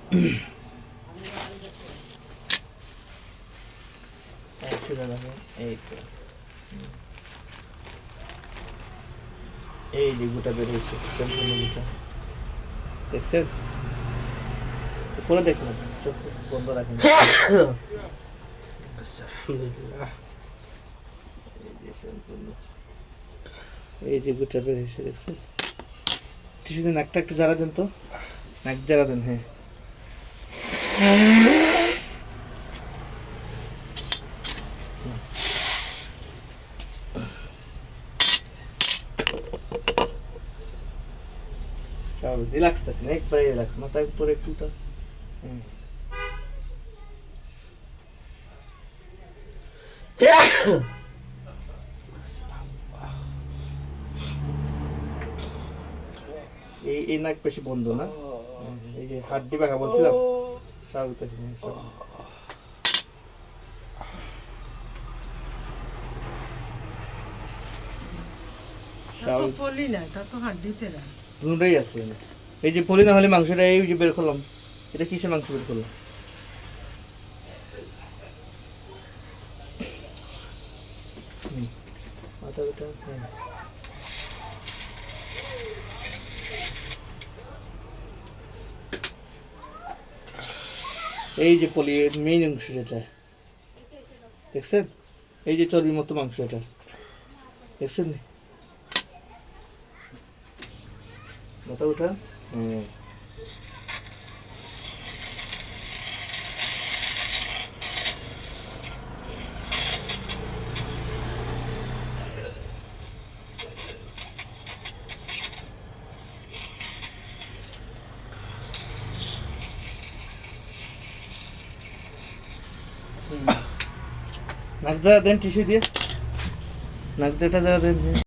এই তো এই যে গোটা বেরিয়েছে সম্পূর্ণ গোটা দেখছেন পরে দেখলাম চোখ বন্ধ রাখেন এই যে গোটা বেরিয়েছে দেখছেন টিস্যু দিয়ে নাকটা একটু জ্বালা দেন তো নাক জ্বালা দেন হ্যাঁ রিল্যাক্স থাকেন একবারে রিল্যাক্স মাথার উপরে একটুটা এই নাক বেশি বন্ধ না এই যে হাড্ডি বাঁকা বলছিলাম স্বাভাবিক দুটাই আছে এই যে পলি না হলে মাংসটা এই যে বের করলাম এটা কিসের মাংস বের করলাম এই যে পলি মেইন অংশ যেটা দেখছেন এই যে চর্বির মতো মাংস এটা দেখছেন মাথা উঠা নাক দেন টিস্যু দিয়ে নাক দেটা দেন